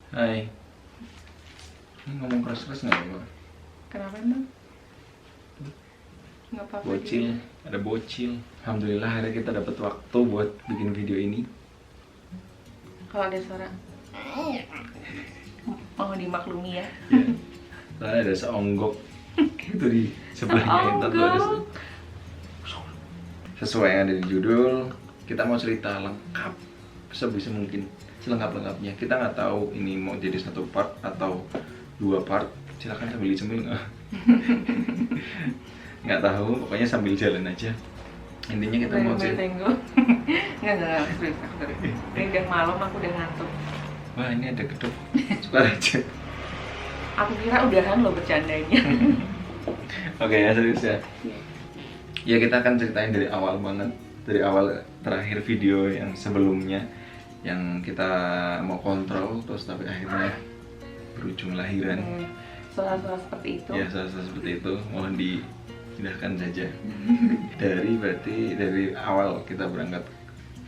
Hai. Ini ngomong keras-keras nggak ya? Kenapa emang? Nggak apa-apa. Bocil, juga. ada bocil. Alhamdulillah akhirnya kita dapat waktu buat bikin video ini. Kalau ada suara mau dimaklumi ya. Ya. Soalnya ada seonggok gitu di sebelahnya Intan tuh ada sesuai yang ada di judul. Kita mau cerita lengkap sebisa mungkin, selengkap-lengkapnya. Kita nggak tahu ini mau jadi satu part atau 2 part. Silakan sambil dicemil nggak? Nggak tahu, pokoknya sambil jalan aja. Intinya kita mau cerita. Nggak, serius. Ini udah malam, aku udah ngantuk. Wah, ini ada kedok. Suka aja. Aku kira udahan lo bercandanya. Oke ya, serius ya. Ya, kita akan ceritain dari awal banget, dari awal terakhir video yang sebelumnya yang kita mau kontrol terus tapi akhirnya berujung lahiran. Suara-suara seperti itu. Ya, soal-soal seperti itu mohon dipindahkan saja. Dari awal kita berangkat,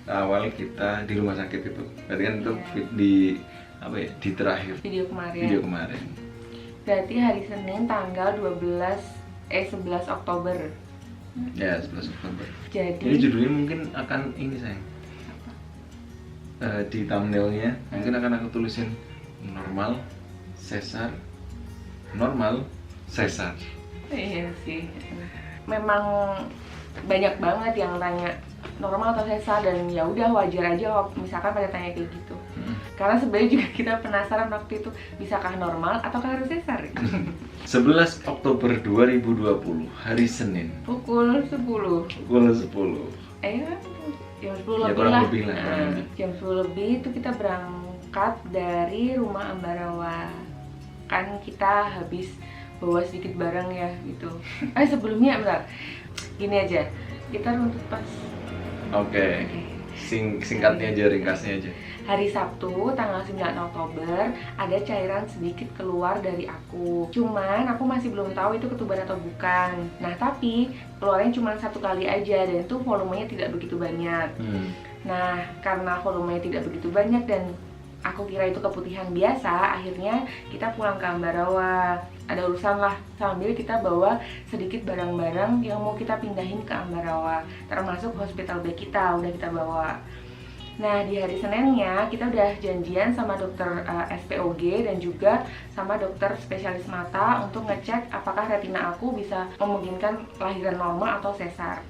awal kita di rumah sakit itu. Berarti kan itu di apa ya? Di terakhir Video kemarin. video kemarin. Berarti hari Senin tanggal 11 Oktober. Ya, 11 Oktober. Jadi Ini judulnya mungkin akan ini sayang. Di thumbnailnya mungkin akan aku tulisin normal, sesar, normal, sesar. iya sih. Memang banyak banget yang tanya normal atau sesar, dan ya udah wajar aja kalau misalkan pada tanya kayak gitu. Karena sebenarnya juga kita penasaran waktu itu bisakah normal ataukah harus sesar. 11 Oktober 2020 hari Senin Pukul 10. pukul 10. Jam 10 Ya, lebih kurang lah. lebih lah, kurang lebih. Jam 10 lebih itu kita berangkat dari rumah Ambarawa. Kan kita habis bawa sedikit barang ya gitu. Sebelumnya bentar. Gini aja. Kita runtut pas Oke. Singkatnya aja, ringkasnya aja. hari Sabtu tanggal 9 Oktober ada cairan sedikit keluar dari aku. Cuman aku masih belum tahu itu ketuban atau bukan. Nah, tapi keluarnya cuma 1 kali aja dan itu volumenya tidak begitu banyak. Nah, karena volumenya tidak begitu banyak dan aku kira itu keputihan biasa, akhirnya kita pulang ke Ambarawa. Ada urusan lah, sambil kita bawa sedikit barang-barang yang mau kita pindahin ke Ambarawa, termasuk hospital bag kita udah kita bawa. Nah, di hari Seninnya kita udah janjian sama dokter SPOG dan juga sama dokter spesialis mata untuk ngecek apakah retina aku bisa memungkinkan lahiran normal atau sesar.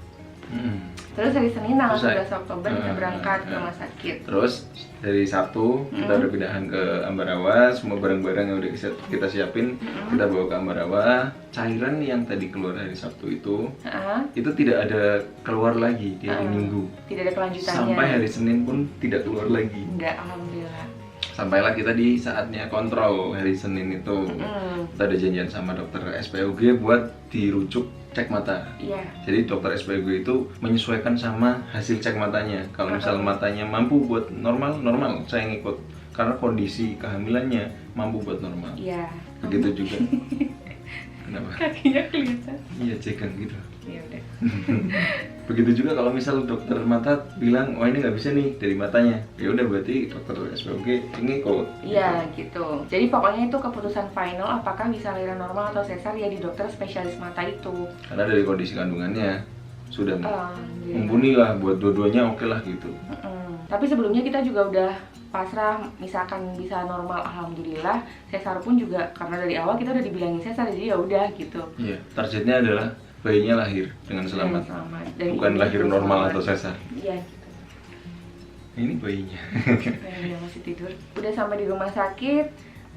Terus hari Senin tanggal 11 Oktober kita berangkat ke rumah sakit. Terus dari Sabtu kita udah pindahan ke Ambarawa, semua barang-barang yang udah kita siapin kita bawa ke Ambarawa. Cairan yang tadi keluar hari Sabtu itu tidak ada keluar lagi di hari Minggu. Tidak ada kelanjutannya. Sampai hari Senin pun tidak keluar lagi. Enggak, alhamdulillah. Sampailah kita di saatnya kontrol hari Senin itu. Kita ada janjian sama dokter SPOG buat dirujuk cek mata. Iya. Jadi dokter SPOG itu menyesuaikan sama hasil cek matanya. Kalau misal matanya mampu buat normal, saya ngikut. Karena kondisi kehamilannya mampu buat normal. Iya. Begitu juga. Kenapa? Kakinya kelihatan. Iya, cekan gitu. Iya udah. Begitu juga kalau misal dokter mata bilang, wah ini nggak bisa nih dari matanya, ya udah berarti dokter SPOG ini kok. Iya gitu. Jadi pokoknya itu keputusan final apakah bisa lahiran normal atau sesar ya di dokter spesialis mata itu. Karena dari kondisi kandungannya sudah Alhamdulillah. mumpuni lah buat dua-duanya, oke lah gitu. Tapi sebelumnya kita juga udah pasrah, misalkan bisa normal alhamdulillah, sesar pun juga karena dari awal kita udah dibilangin sesar, jadi ya udah gitu. Iya, targetnya adalah bayinya lahir dengan selamat. Dan bukan ibunya lahir juga normal selamat. atau sesar. Iya gitu. Ini bayinya. Bayinya masih tidur. Udah sampai di rumah sakit,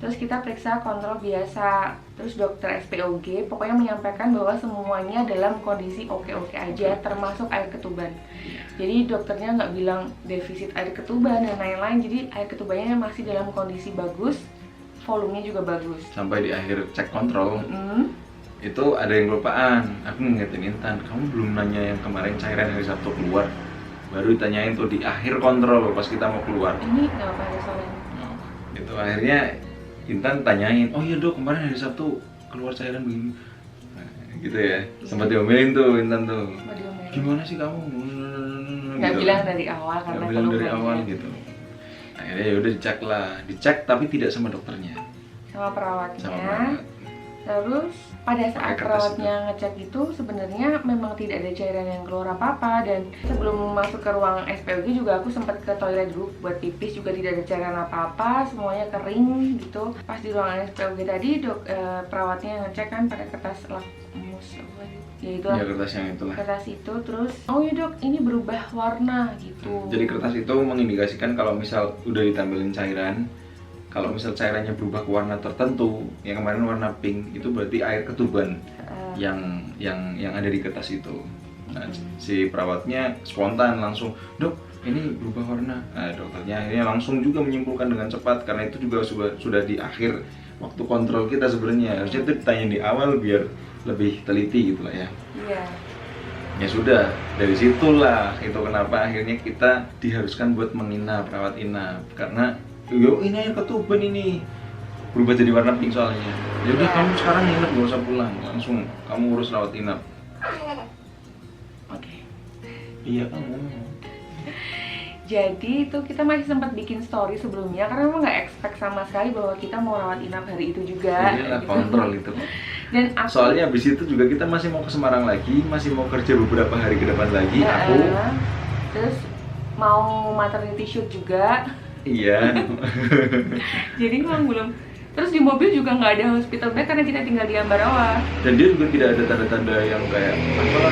terus kita periksa kontrol biasa. Terus dokter SPOG pokoknya menyampaikan bahwa semuanya dalam kondisi oke-oke aja, termasuk air ketuban. Jadi dokternya nggak bilang defisit air ketuban dan lain-lain. Jadi air ketubannya masih dalam kondisi bagus, volumenya juga bagus. Sampai di akhir cek kontrol, itu ada yang kelupaan. Aku ngingetin Intan, kamu belum nanya yang kemarin cairan hari Sabtu keluar. Baru ditanyain tuh di akhir kontrol pas kita mau keluar. Ini nggak apa ada suaranya. Itu akhirnya Intan tanyain, oh iya dok kemarin hari Sabtu keluar cairan begini. Nah, gitu ya. Sempat diomelin tuh Intan tuh. Gimana sih kamu? Nggak bilang dari awal karena nggak bilang dari awal gitu. Akhirnya ya udah dicek lah, dicek tapi tidak sama dokternya, sama perawatnya. sama perawat. Terus pada saat Pakai kertas perawatnya ngecek itu sebenarnya memang tidak ada cairan yang keluar apa-apa, dan sebelum masuk ke ruang SPOG juga aku sempat ke toilet dulu buat pipis, juga tidak ada cairan apa-apa, semuanya kering gitu. Pas di ruangan SPOG tadi perawatnya ngecek kan pakai kertas lakmus ya itu Ya kertas yang itulah. kertas itu, terus oh ya dok ini berubah warna gitu. Jadi kertas itu mengindikasikan kalau misal udah ditambelin cairan, kalau misal cairannya berubah ke warna tertentu, yang kemarin warna pink, itu berarti air ketuban yang ada di kertas itu. Nah, si perawatnya spontan langsung, dok ini berubah warna. Nah, dokternya akhirnya langsung juga menyimpulkan dengan cepat, karena itu juga sudah di akhir waktu kontrol kita sebenarnya. Harusnya itu ditanya di awal biar lebih teliti gitu lah ya. Iya. Ya sudah, dari situlah itu kenapa akhirnya kita diharuskan buat menginap, rawat inap, karena yo ini air ketuban ini berubah jadi warna pink soalnya. Ya udah kamu sekarang nginep, gak usah pulang, langsung kamu urus rawat inap. Oke. Iya kamu. Jadi itu kita masih sempat bikin story sebelumnya karena memang nggak expect sama sekali bahwa kita mau rawat inap hari itu juga. Iya gitu. kontrol itu. Dan aku, Soalnya habis itu juga kita masih mau ke Semarang lagi, masih mau kerja beberapa hari ke depan lagi. Aku terus mau maternity shoot juga. iya. Jadi memang belum. Terus di mobil juga nggak ada hospital bed karena kita tinggal di Ambarawa. Dan dia juga tidak ada tanda-tanda yang kayak apa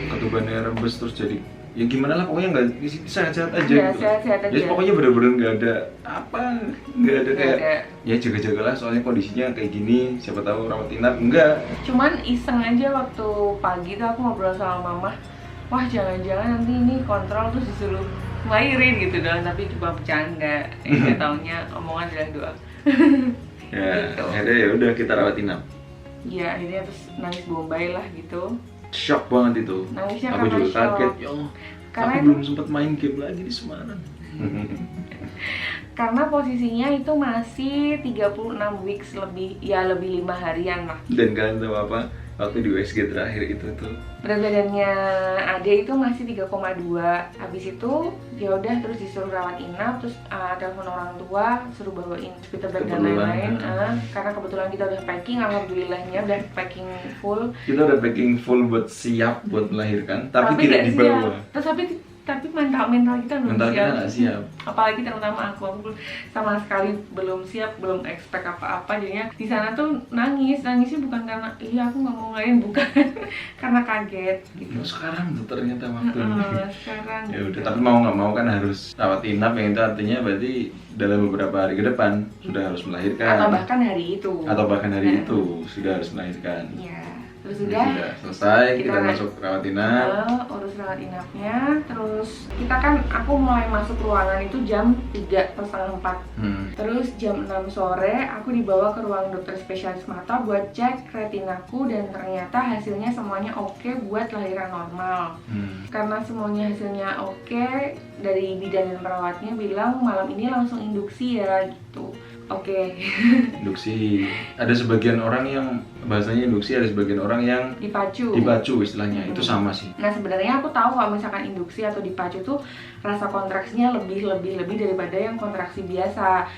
ketubannya rembes terus jadi ya gimana lah, pokoknya nggak, sehat-sehat aja Ya, gitu. sehat-sehat aja. Jadi pokoknya bener-bener nggak ada apa, nggak ada Nggak kayak ada. ya jaga-jagalah soalnya kondisinya kayak gini, siapa tahu rawat inap, enggak. Cuman iseng aja waktu pagi tuh aku ngobrol sama mama, wah jangan-jangan nanti ini kontrol terus disuruh ngelahirin gitu dong, tapi cuma bercanda. Nggak taunya omongan adalah doa. Ya Gitu. akhirnya ya udah kita rawat inap. Iya akhirnya terus nangis bombay lah gitu. Shock banget itu. Nangisnya Aku karena juga shock. kaget, ya Allah, Karena aku itu- belum sempat main game lagi di Semarang. Karena posisinya itu masih 36 weeks lebih, ya lebih 5 harian lah. Dan kalian tahu apa? Waktu di USG terakhir itu tuh Berat badannya Ade itu masih 3,2. Habis itu ya udah terus disuruh rawat inap, terus telepon orang tua suruh bawain hospital bed dan Kebetulan, lain-lain. Karena kebetulan kita udah packing, alhamdulillahnya udah packing full. kita udah packing full buat siap buat melahirkan, tapi tidak nggak dibawa. siap. Terus tapi mental kita belum Mental siap. kita nggak siap. Apalagi terutama aku sama sekali belum siap, belum expect apa-apa. Jadinya di sana tuh nangisnya bukan karena iya aku nggak mau ngelain, bukan karena kaget gitu. Loh, sekarang tuh ternyata waktunya. Sekarang Ya udah, tapi mau nggak mau kan harus rawat inap, yang itu artinya berarti dalam beberapa hari ke depan sudah harus melahirkan. atau bahkan hari itu. Atau bahkan hari itu sudah harus melahirkan. Iya. Terus Jadi udah sudah selesai, kita Kita- masuk rawat inap. urus rawat inapnya. Terus kita kan aku mulai masuk ruangan itu jam 3 atau setengah 4. Terus jam 6 sore aku dibawa ke ruang dokter spesialis mata buat cek retinaku, dan ternyata hasilnya semuanya oke buat lahiran normal. Karena semuanya hasilnya oke, dari bidan dan perawatnya bilang malam ini langsung induksi ya gitu. Oke. Induksi. Ada sebagian orang yang bahasanya induksi, ada sebagian orang yang Dipacu. dipacu istilahnya. Itu sama sih. Nah sebenarnya aku tahu kalau misalkan induksi atau dipacu tuh rasa kontraksinya lebih daripada yang kontraksi biasa.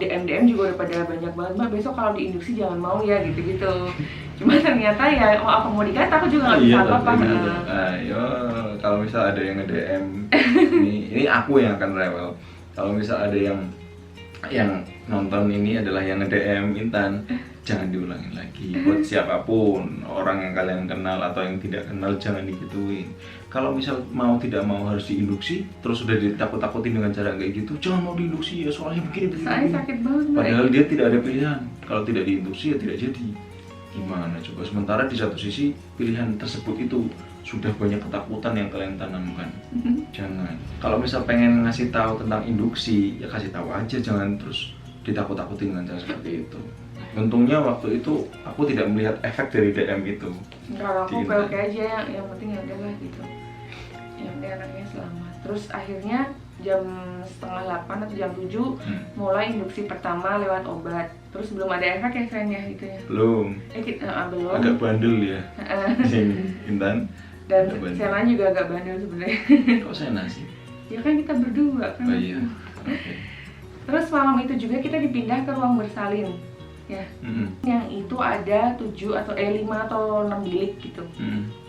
DM juga udah pada banyak banget, mbak besok kalau diinduksi jangan mau ya gitu-gitu. Cuma ternyata ya apa mau dikata aku juga nggak bisa apa-apa. Ayo, kalau misal ada yang nge-DM, ini aku yang akan rewel. Kalau misal ada yang nonton ini adalah yang nge-DM Intan, jangan diulangin lagi. Buat siapapun, orang yang kalian kenal atau yang tidak kenal, jangan digituin. Kalau misal mau tidak mau harus diinduksi, terus udah ditakut-takutin dengan cara kayak gitu, jangan mau diinduksi ya soalnya begini. Soalnya sakit banget. Padahal dia tidak ada pilihan. Kalau tidak diinduksi ya tidak jadi. Gimana coba? Sementara di satu sisi pilihan tersebut itu sudah banyak ketakutan yang kalian tanamkan. Jangan. Kalau misal pengen ngasih tahu tentang induksi, ya kasih tahu aja, jangan terus ditakut-takutin dengan cara seperti itu. Untungnya waktu itu aku tidak melihat efek dari DM itu. Kalau aku Diintan. oke aja, yang penting ya udahlah gitu. Yang penting anaknya selamat. Terus akhirnya jam setengah 8 atau jam 7 mulai induksi pertama lewat obat. Terus belum ada efek ya sayang ya gitu ya? Belum. Belum. Agak bandel ya. Intan. Dan agak bandel. Sela juga agak bandel sebenarnya. Kok saya nasi? Ya kan kita berdua kan. Oh iya. Oke. Terus malam itu juga kita dipindah ke ruang bersalin ya. Yang itu ada 5 atau 6 bilik gitu.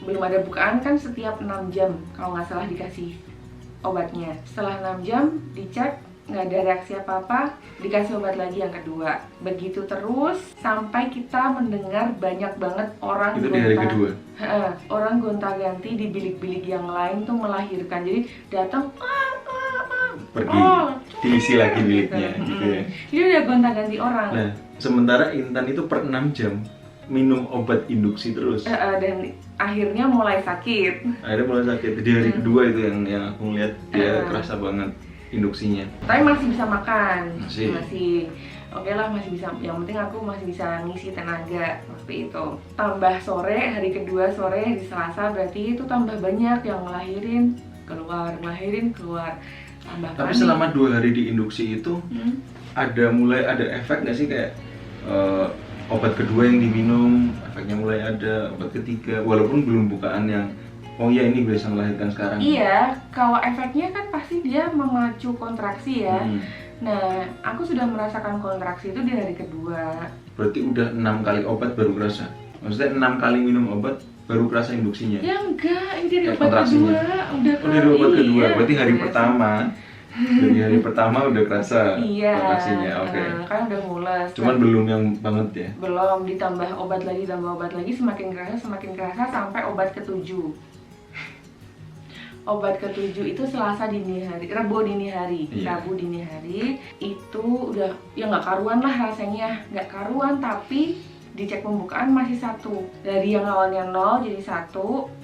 Belum ada bukaan kan setiap 6 jam kalau nggak salah dikasih obatnya. Setelah 6 jam dicek nggak ada reaksi apa-apa, dikasih obat lagi yang kedua. Begitu terus sampai kita mendengar banyak banget orang Itu di hari kedua? Orang gonta-ganti di bilik-bilik yang lain tuh melahirkan. Jadi datang pergi diisi lagi biliknya gitu ya. Jadi udah gonta-ganti orang. Nah, sementara Intan itu per 6 jam minum obat induksi terus. Dan akhirnya mulai sakit. Akhirnya mulai sakit. Di hari kedua itu yang aku ngeliat dia kerasa banget induksinya. Tapi masih bisa makan. Masih. Oke lah, masih bisa. Yang penting aku masih bisa ngisi tenaga waktu itu. Tambah sore, hari kedua sore, hari Selasa, berarti itu tambah banyak yang ngelahirin keluar. Tambah Tapi panik. selama 2 hari di induksi itu mulai ada efek nggak sih kayak obat kedua yang diminum efeknya mulai ada, obat ketiga walaupun belum bukaan yang oh iya ini bisa melahirkan sekarang. Iya, kalau efeknya kan pasti dia memacu kontraksi ya. Nah, aku sudah merasakan kontraksi itu di hari kedua. Berarti udah 6 kali obat baru kerasa? Maksudnya 6 kali minum obat baru kerasa induksinya? Ya enggak, ini dari obat kontraksinya. kedua udah dari obat kedua, iya. berarti hari pertama dari hari pertama udah kerasa iya, kontraksinya, oke. Kan udah mules. Cuman belum yang banget ya? Belum, ditambah obat lagi, semakin kerasa sampai obat ke-7. Obat ke-7 itu Selasa dini hari, Rabu dini hari. Iya. Rabu dini hari itu udah ya nggak karuan lah rasanya, nggak karuan, tapi dicek pembukaan masih 1. Dari yang awalnya 0 jadi 1,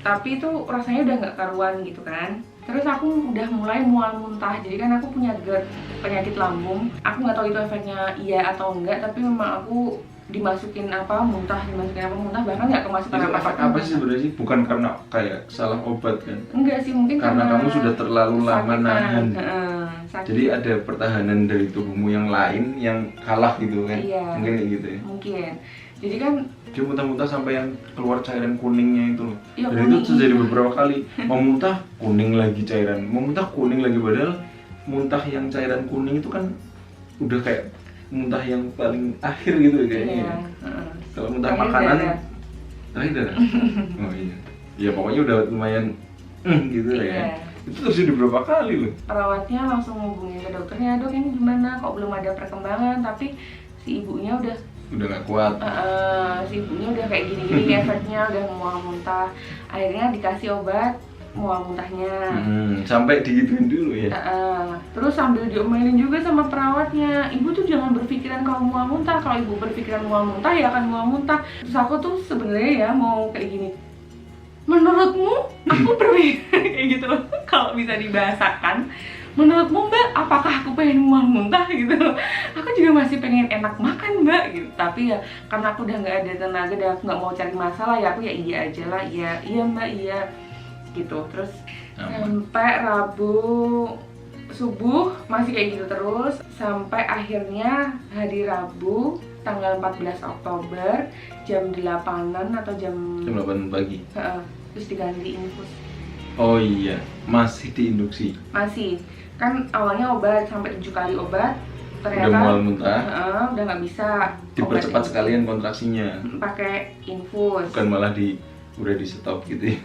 tapi itu rasanya udah nggak karuan gitu kan. Terus aku udah mulai mual muntah, jadi kan aku punya GERD, penyakit lambung. Aku nggak tahu itu efeknya iya atau enggak, tapi memang aku dimasukin apa muntah, bahkan nggak kemasukan Itu apa-apa. efek apa sih sebenarnya sih? Bukan karena kayak salah obat kan? Enggak sih, mungkin karena kamu sudah terlalu lama nahan. Sakit. Jadi ada pertahanan dari tubuhmu yang lain yang kalah gitu kan? Iya. Mungkin kayak gitu ya? Mungkin. Jadi kan dia muntah-muntah sampai yang keluar cairan kuningnya itu loh. Ya, Dan itu terjadi beberapa kali. Mau muntah kuning lagi cairan, mau muntah kuning lagi, padahal muntah yang cairan kuning itu kan udah kayak muntah yang paling akhir gitu kayaknya. iya. Kalau muntah Terakhir makanan darah. terakhir darah. Oh iya. Ya pokoknya udah lumayan gitu lah ya. Iya. Itu terjadi berapa kali loh. Perawatnya langsung hubungin ke dokternya, dok ini gimana, kok belum ada perkembangan, tapi si ibunya udah Nggak kuat. Si ibunya udah kayak gini-gini efeknya, udah mual muntah. Akhirnya dikasih obat mual muntahnya. Sampai digituin dulu ya. Terus sambil diomelin juga sama perawatnya, ibu tuh jangan berpikiran kalau mual muntah, kalau ibu berpikiran mual muntah ya akan mual muntah. Terus aku tuh sebenarnya ya mau kayak gini, menurutmu aku berpikir kayak gitu kalau bisa dibahasakan, menurutmu mbak apakah aku pengen mual muntah gitu. Aku juga masih pengen enak makan mbak gitu, tapi ya karena aku udah nggak ada tenaga dan aku nggak mau cari masalah, ya aku ya iya aja lah, iya mbak iya gitu. Terus sampai Rabu subuh masih kayak gitu terus sampai akhirnya hari Rabu tanggal 14 Oktober jam 8-an atau jam 8 pagi. Terus diganti infus. Oh iya, masih diinduksi. Masih. Kan awalnya obat sampai 7 kali obat. Ternyata Udah mual muntah. Udah nggak bisa. Dipercepat sekalian kontraksinya. Pakai infus. Bukan malah udah di stop gitu ya.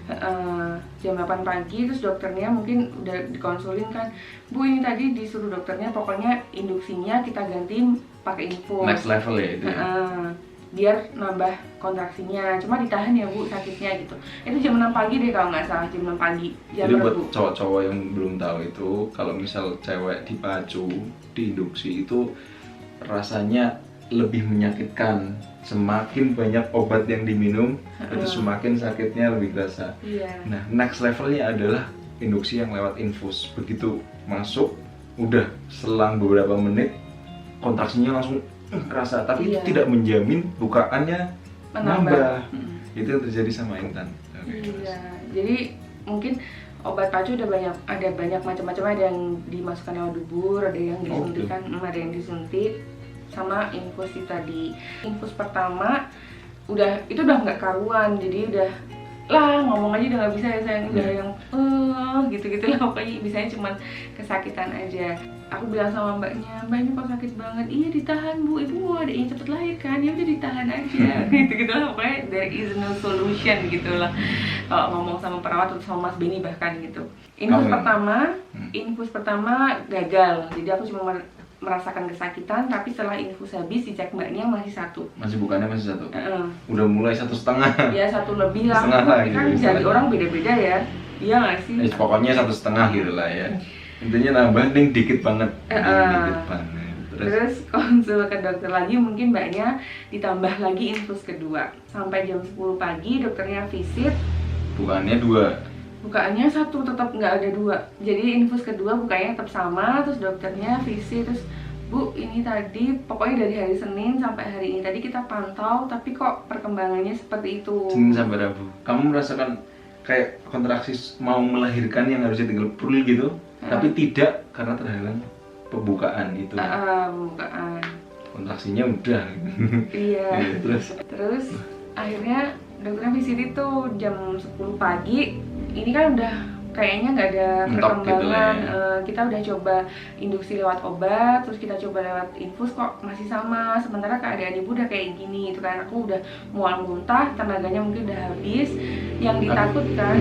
Jam 8 pagi terus dokternya mungkin udah dikonsulin kan, Bu ini tadi disuruh dokternya pokoknya induksinya kita ganti pakai infus. Next level ya itu ya. Biar nambah kontraksinya, cuma ditahan ya Bu sakitnya gitu. Itu jam 6 pagi deh kalau nggak salah, jam 6 pagi. Jadi buat cowok-cowok yang belum tahu itu, kalau misal cewek dipacu, diinduksi itu rasanya lebih menyakitkan. Semakin banyak obat yang diminum, itu semakin sakitnya lebih terasa. Iya. Nah, next levelnya adalah induksi yang lewat infus. Begitu masuk, udah selang beberapa menit kontraksinya langsung kerasa, tapi itu tidak menjamin bukaannya menambah. Itu yang terjadi sama Intan. Iya. Jadi mungkin obat pacu ada banyak macam-macam, ada yang dimasukkan lewat dubur, ada yang disuntikan, ada yang disuntik, sama infus tadi. Infus pertama itu udah nggak karuan, jadi udah lah, ngomong aja udah nggak bisa ya sayang, udah yang gitu-gitu lah pokoknya, bisanya cuman kesakitan aja. Aku bilang sama mbaknya, mbak ini kok sakit banget, iya ditahan bu, ibu mau adiknya cepet lahir kan, ya udah ditahan aja gitu-gitu lah pokoknya, there is no solution gitu lah kalau ngomong sama perawat atau sama Mas Beni bahkan gitu. Infus pertama gagal, jadi aku cuma merasakan kesakitan, tapi setelah infus habis dicek mbaknya masih 1. Masih bukannya masih 1? Udah mulai 1,5. Ya 1 lebih lah, kan jadi orang beda-beda ya, iya nggak sih? Pokoknya 1,5 gitu lah ya. Intinya nambah nih dikit banget. Dikit banget. Terus konsul ke dokter lagi, mungkin mbaknya ditambah lagi infus kedua. Sampai jam 10 pagi dokternya visit. Bukannya 2. Bukaannya 1, tetap nggak ada 2. Jadi infus kedua bukanya tetap sama, terus dokternya visit, terus Bu, ini tadi pokoknya dari hari Senin sampai hari ini tadi kita pantau, tapi kok perkembangannya seperti itu. Senin sampai Rabu. Kamu merasakan kayak kontraksi mau melahirkan yang harusnya tinggal pul gitu, tapi tidak karena terhalang pembukaan itu. Pembukaan. Kontraksinya udah. Iya. Terus akhirnya dokternya visit itu jam 10 pagi. Ini kan udah kayaknya nggak ada perkembangan gitu ya. Kita udah coba induksi lewat obat, terus kita coba lewat infus kok masih sama, sementara keadaan ibu udah kayak gini itu kan, aku udah mual muntah, tenaganya mungkin udah habis. Yang ditakutkan,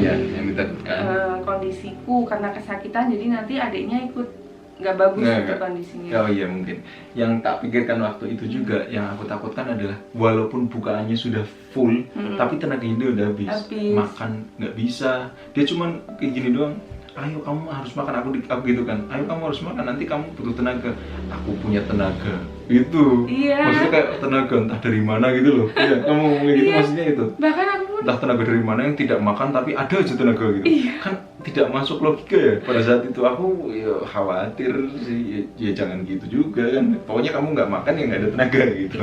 kondisiku karena kesakitan, jadi nanti adiknya ikut nggak bagus gitu kondisinya. Oh iya mungkin. Yang tak pikirkan waktu itu juga, yang aku takutkan adalah walaupun bukaannya sudah full, tapi tenaganya dia udah habis. Makan nggak bisa. Dia cuman kayak gini doang. Ayo kamu harus makan, aku gitu kan. Ayo kamu harus makan, nanti kamu butuh tenaga. Aku punya tenaga. Itu. Iya. Maksudnya kayak tenaga entah dari mana gitu loh. Iya, kamu ngomongin gitu maksudnya itu. Bahkan aku entah tenaga dari mana yang tidak makan tapi ada aja tenaga gitu. Kan tidak masuk logika ya. Pada saat itu aku ya khawatir sih, ya jangan gitu juga kan. Pokoknya kamu nggak makan ya nggak ada tenaga gitu.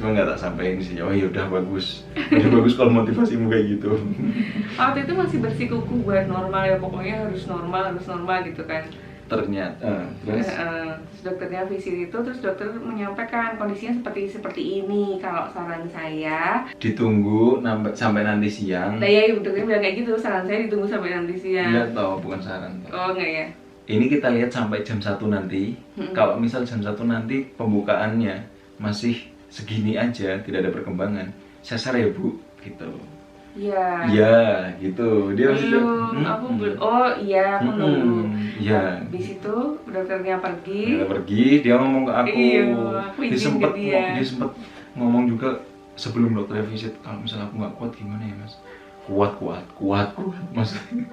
Cuma nggak tak sampein sih. Oh ya udah bagus. Udah bagus kalau motivasimu kayak gitu. Waktu itu masih bersikukuh buat normal ya, pokoknya harus normal gitu kan. Ternyata terus dokternya visit itu, terus dokter menyampaikan kondisinya seperti ini. Kalau saran saya ditunggu sampai nanti siang. Nah ya dokternya bilang kayak gitu, saran saya ditunggu sampai nanti siang. Enggak tahu, bukan saran toh. Oh enggak ya. Ini kita lihat sampai jam 1 nanti. Kalau misal jam 1 nanti pembukaannya masih segini aja, tidak ada perkembangan, sesar ya Bu, gitu. Iya. Iya, gitu. Dia belum, aku belum. Oh iya, aku nunggu. Iya. Di situ dokternya pergi. Dia ngomong ke aku. Iya, aku dia sempat ngomong juga sebelum dokter visit, kalau misalnya aku nggak kuat gimana ya Mas? Kuat. Maksudnya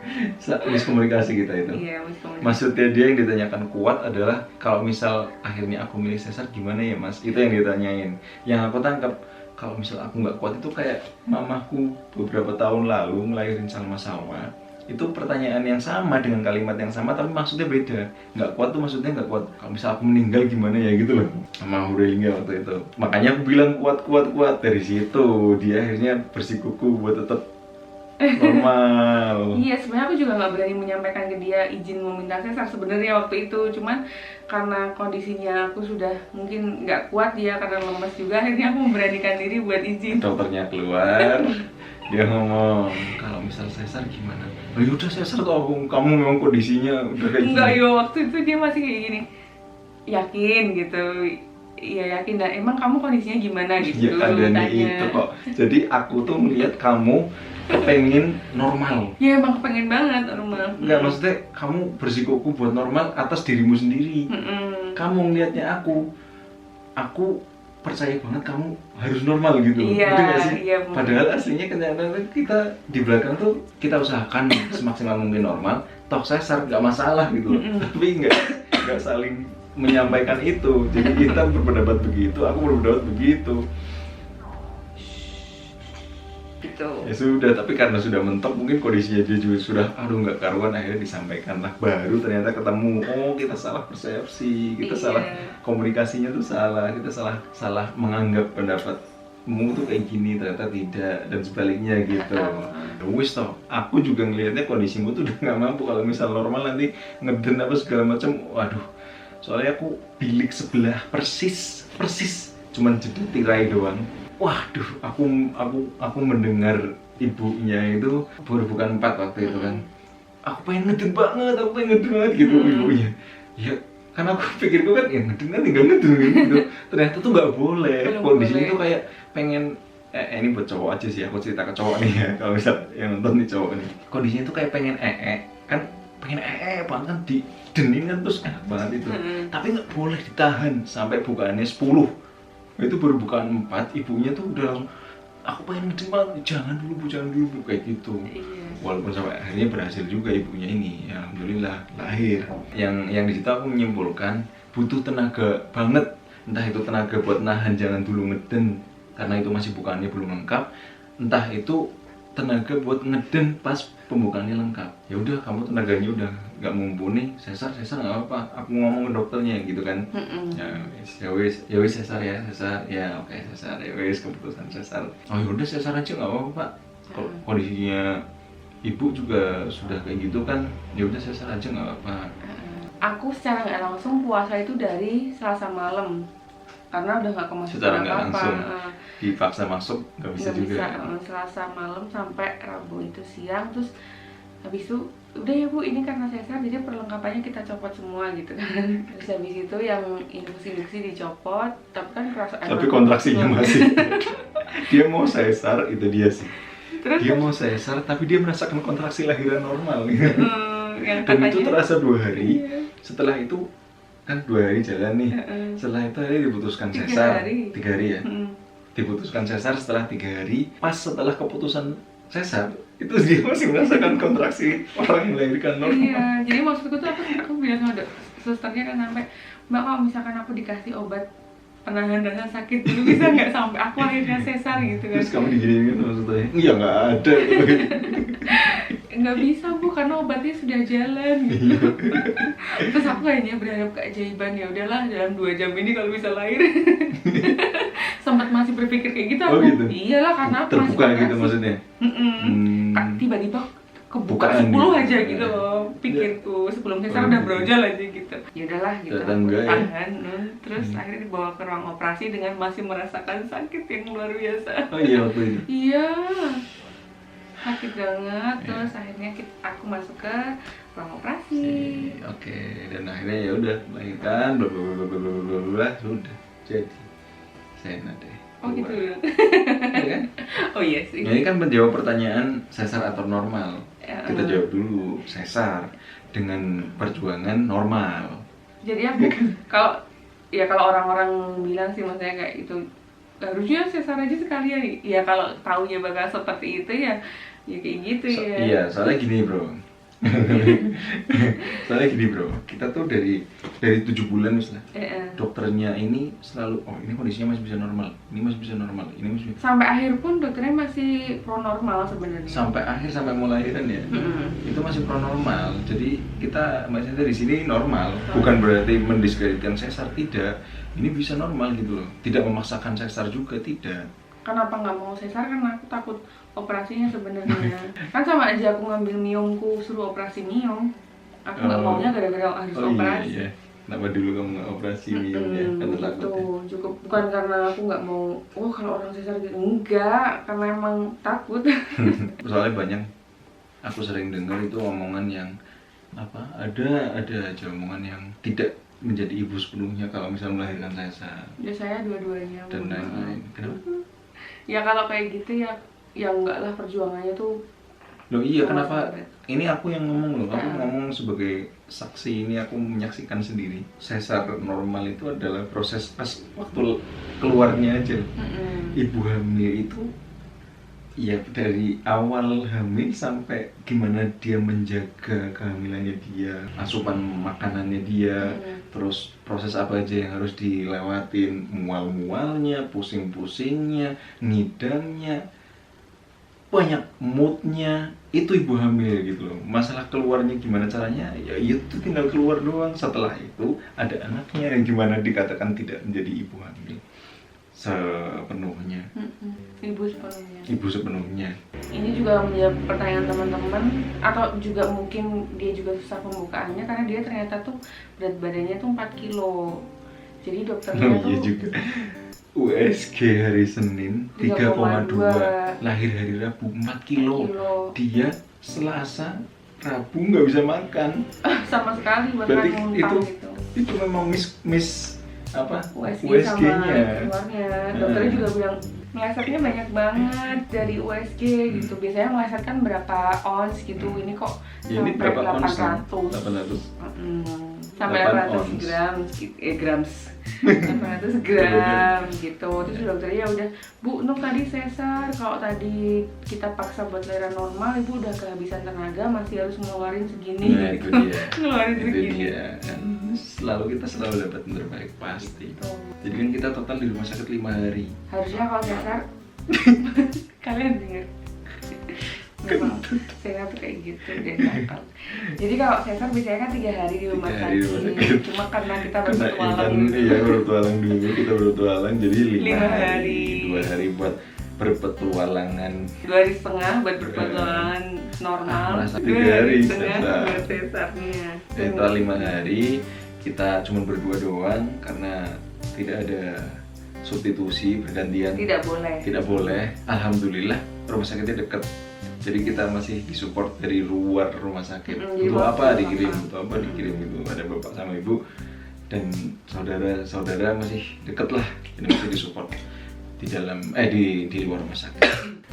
miskomunikasi kita itu. Iya, miskomunikasi. Maksudnya dia yang ditanyakan kuat adalah kalau misal akhirnya aku milih sesar gimana ya Mas? Itu yang ditanyain. Yang aku tangkap, kalau misal aku nggak kuat itu kayak mamaku beberapa tahun lalu ngelahirin Salma Salma. Itu pertanyaan yang sama dengan kalimat yang sama tapi maksudnya beda. Nggak kuat tuh maksudnya nggak kuat. Kalau misal aku meninggal gimana ya gitu loh. Sama Hurelingga waktu itu. Makanya aku bilang kuat. Dari situ dia akhirnya bersikukuh buat tetap normal. Iya, sebenarnya aku juga nggak berani menyampaikan ke dia izin meminta sesar sebenarnya waktu itu, cuman karena kondisinya aku sudah mungkin nggak kuat dia karena lemes juga, akhirnya aku memberanikan diri buat izin. Dokternya keluar, dia ngomong kalau misal sesar gimana? Oh yaudah sesar toh, kamu memang kondisinya udah kayak gini. Enggak, yo waktu itu dia masih kayak gini, yakin gitu. Iya yakin, dan emang kamu kondisinya gimana gitu? Ya ada nih itu kok. Jadi aku tuh melihat kamu kepengen normal. Ya emang kepengen banget normal. Enggak, maksudnya kamu bersikukuh buat normal atas dirimu sendiri. Kamu ngelihatnya aku percaya banget kamu harus normal gitu. Iya, iya. Padahal aslinya kenyataan kita di belakang tuh kita usahakan semaksimal mungkin normal. Toh sesar nggak masalah gitu. Tapi nggak saling menyampaikan itu. Jadi kita berpendapat begitu, aku berpendapat begitu. Gitu. Ya sudah, tapi karena sudah mentok mungkin kondisinya dia juga sudah nggak karuan, akhirnya disampaikan lah. Baru ternyata ketemu, oh kita salah persepsi, kita salah komunikasinya tuh salah, kita salah menganggap pendapatmu tuh kayak gini, ternyata tidak, dan sebaliknya gitu. Wis toh, aku juga ngelihatnya kondisimu tuh udah nggak mampu. Kalau misal normal nanti ngeden apa segala macam, waduh. Soalnya aku bilik sebelah persis, cuman jeda tirai doang. waduh, aku mendengar ibunya itu baru bukan 4 waktu itu kan. Aku pengen ngeden banget gitu ibunya. Ya karena aku pikirku kan ya ngeden kan tinggal ngeden gitu. Ternyata tuh nggak boleh. Kondisinya tuh kayak pengen ini buat cowok aja sih, aku cerita ke cowok nih ya. Kalau misal yang nonton nih cowok nih. Kondisinya tuh kayak pengen kan pengen banget kan didenin kan terus enak banget itu. Tapi nggak boleh ditahan sampai bukaannya 10. Itu baru bukaan 4, ibunya tuh udah langsung aku pengen ngeden banget, jangan dulu bu kayak gitu. Walaupun sampai akhirnya berhasil juga ibunya ini, ya alhamdulillah lahir. Yang di situ aku menyimpulkan butuh tenaga banget, entah itu tenaga buat nahan jangan dulu ngeden karena itu masih bukaannya belum lengkap, entah itu tenaga buat ngeden pas pembukaannya lengkap. Ya udah kamu tenaganya udah nggak mumpuni, sesar nggak apa-apa. Aku ngomong ke dokternya gitu kan. Ya wis sesar ya oke sesar ya wis keputusan sesar. Oh ya udah sesar aja nggak apa-apa Pak. Kalau kondisinya ibu juga sudah kayak gitu kan, ya udah sesar aja nggak apa-apa. Aku secara nggak langsung puasa itu dari Selasa malam karena udah nggak kemasukan secara nggak apa-apa. langsung dipaksa masuk nggak bisa juga. Selasa malam sampai Rabu itu siang, terus habis itu udah ya bu ini karena sesar jadi perlengkapannya kita copot semua gitu kan. Terus habis itu yang induksi dicopot, tapi kan kerasa tapi kontraksinya masih. Dia mau sesar itu dia sih. Terus, dia mau sesar tapi dia merasakan kontraksi lahiran normal gitu. Yang Dan katanya, itu terasa 2 hari. Iya. Setelah itu kan 2 hari jalan nih. Setelah itu akhirnya diputuskan sesar 3 hari ya. Diputuskan sesar setelah 3 hari. Pas setelah keputusan sesar itu dia masih merasakan kontraksi orang yang melahirkan normal. Iya, jadi maksudku tuh aku bilang sama susternya kan sampai, Mbak kalau misalkan aku dikasih obat penahan rasa sakit dulu bisa nggak sampai aku akhirnya sesar gitu kan. Terus kamu diginiin gitu maksudnya? Iya nggak ada. Nggak bisa bu karena obatnya sudah jalan gitu. Terus aku kayaknya berharap keajaiban, ya udahlah dalam 2 jam ini kalau bisa lahir. Sempat masih berpikir kayak gitu aku. Gitu? Iyalah karena aku terbuka masih gitu maksudnya. Tiba-tiba kebuka Bukaan 10 gitu. aja gitu loh pikirku, sebelum sesar udah brojol aja gitu. Ya udahlah gitu. Tetangga ya? Tahan. Terus akhirnya dibawa ke ruang operasi dengan masih merasakan sakit yang luar biasa. Oh iya waktu itu. Iya. Sakit banget, terus akhirnya aku masuk ke ruang operasi. Oke, dan akhirnya ya udah melahirkan bla bla bla bla bla bla sudah jadi Sena deh. Oh gitu. Ya kan? Oh iya sih. Ini kan menjawab pertanyaan sesar atau normal. Kita jawab dulu sesar dengan perjuangan normal. Jadi aku kalau orang-orang bilang sih maksudnya kayak itu harusnya sesar aja sekalian. Ya kalau taunya bakal seperti itu ya kayak gitu ya. Iya, soalnya gini bro. Soalnya gini bro, kita tuh dari 7 bulan misalnya, dokternya ini selalu ini kondisinya masih bisa normal, ini masih bisa normal, ini masih bisa. Sampai akhir pun dokternya masih pro normal sebenarnya. Sampai mau lahiran ya, itu masih pro normal. Jadi kita maksudnya di sini normal, bukan berarti mendiskreditkan sesar, tidak. Ini bisa normal gitu loh, tidak memaksakan sesar juga, tidak. Kenapa nggak mau sesar? Karena aku takut operasinya sebenarnya. Kan sama aja aku ngambil miomku suruh operasi miom. Aku nggak maunya gara-gara harus operasi. Iya. Kenapa dulu kamu nggak operasi miomnya? Karena takut ya? Cukup bukan karena aku nggak mau. Oh kalau orang sesar gitu enggak, karena emang takut. Soalnya banyak aku sering dengar itu omongan yang ada aja omongan yang tidak menjadi ibu sepenuhnya kalau misalnya melahirkan sesar. Ya saya dua-duanya. Dan lain-lain. Kenapa? Ya kalau kayak gitu ya enggak lah, perjuangannya tuh. Loh iya, kenapa? Ini aku yang ngomong loh, aku ngomong sebagai saksi, ini aku menyaksikan sendiri. Sesar normal itu adalah proses pas waktu keluarnya aja. Ibu hamil itu ya dari awal hamil sampai gimana dia menjaga kehamilannya dia, asupan makanannya dia, terus proses apa aja yang harus dilewatin, mual-mualnya, pusing-pusingnya, ngidamnya, banyak moodnya, itu ibu hamil gitu loh. Masalah keluarnya gimana caranya, ya itu tinggal keluar doang. Setelah itu ada anaknya yang gimana dikatakan tidak menjadi ibu hamil sepenuhnya. Ibu sepenuhnya. Ini juga menjawab pertanyaan teman-teman, atau juga mungkin dia juga susah pembukaannya karena dia ternyata tuh berat badannya tuh 4 kilo. Jadi dokternya tuh juga. USG hari Senin 3,2, 3,2. lahir hari Rabu 4 kilo. Kilo. Dia Selasa, Rabu nggak bisa makan. Sama sekali bahkan Berarti muntah gitu. itu memang miss apa USG sama USG-nya. keluarnya. Dokternya juga bilang melesetnya banyak banget dari USG gitu. Biasanya meleset kan berapa ons gitu. Ini kok Ya, ini sampai berapa ons? 800. 800. Sampai 8 800 ons. grams 800 gram gitu. Terus dokternya ya udah, Bu, Nuk tadi sesar, kalau tadi kita paksa buat lahiran normal, Ibu udah kehabisan tenaga, masih harus ngeluarin segini. Nah, itu gitu. dia. Ngeluarin Itu segini. dia kan. Kita selalu dapat yang terbaik pasti. Gitu. Jadi kan kita total di rumah sakit 5 hari. Harusnya kalau sesar kalian denger. Memang sesar tuh kayak gitu dan nakal. Jadi kalau sesar biasanya kan 3 hari di rumah 3 hari di rumah sakit. sakit. Cuma karena kita Karena berpetualang Ivan iya berpetualang dulu, kita berpetualang jadi 5 5 hari. hari. 2 hari buat berpetualangan. 2 hari setengah buat berpetualangan normal. Masa 2 3 hari setengah sesar. buat sesarnya. Setelah 5 hari kita cuma berdua doang karena tidak ada substitusi bergantian. Tidak boleh. Tidak boleh. Alhamdulillah rumah sakitnya dekat. Jadi kita masih disupport dari luar rumah sakit. Jadi Butuh apa waktu dikirim, apa. butuh apa dikirim gitu. Ada bapak sama ibu dan saudara-saudara masih deket lah. Jadi masih disupport di dalam di luar rumah sakit.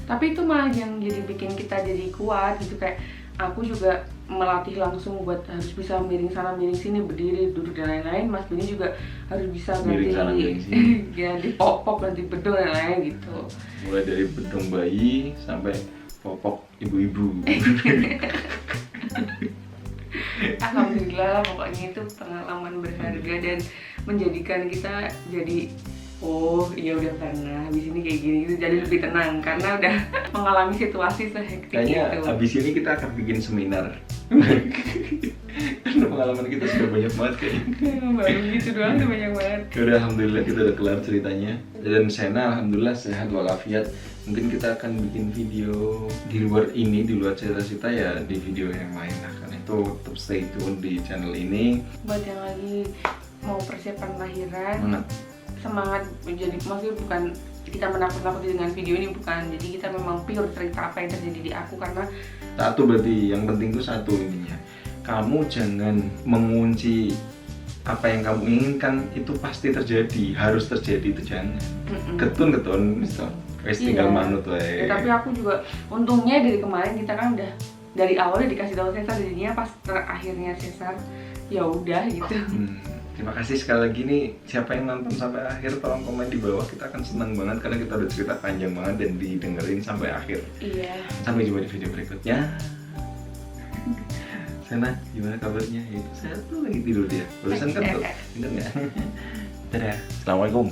Tapi itu malah yang jadi bikin kita jadi kuat gitu, kayak aku juga melatih langsung buat harus bisa miring sana miring sini, berdiri, duduk dan lain-lain. Mas Bini juga harus bisa Miring sana, miring sini. ganti popok, ganti bedung dan lain-lain gitu. Mulai dari bedong bayi sampai popok ibu-ibu. Alhamdulillah, pokoknya itu pengalaman berharga dan menjadikan kita jadi oh iya udah pernah habis ini kayak gini gitu, jadi lebih tenang karena udah mengalami situasi sehektik Kayaknya itu. abis ini kita akan bikin seminar. Karena pengalaman kita sudah banyak banget kayaknya. Baru gitu doang tuh banyak banget. Udah alhamdulillah kita udah kelar ceritanya. Dan Sena alhamdulillah sehat walafiat. Mungkin kita akan bikin video di luar ini, di luar cerita-cerita ya di video yang lain lah. Karena itu tetap stay tune di channel ini. Buat yang lagi mau persiapan lahiran, Semangat. menjadi maksudnya bukan kita menakut-nakuti dengan video ini, bukan. Jadi kita memang pure cerita apa yang terjadi di aku karena Satu berarti yang penting itu satu intinya. Kamu jangan mengunci apa yang kamu inginkan, itu pasti terjadi, harus terjadi, itu jangan. Ketun misal. Wes tinggal Iya. manut Ya, wae. tapi aku juga untungnya dari kemarin kita kan udah dari awal udah dikasih tahu sesar, jadinya pas akhirnya sesar ya udah gitu. Terima kasih sekali lagi nih, siapa yang nonton sampai akhir tolong komen di bawah, kita akan senang banget karena kita udah cerita panjang banget dan didengerin sampai akhir. Iya. Sampai jumpa di video berikutnya. Sena, gimana kabarnya? Itu saya tuh lagi tidur dia. Barusan kan tuh, denger nggak? Dadah. Assalamualaikum.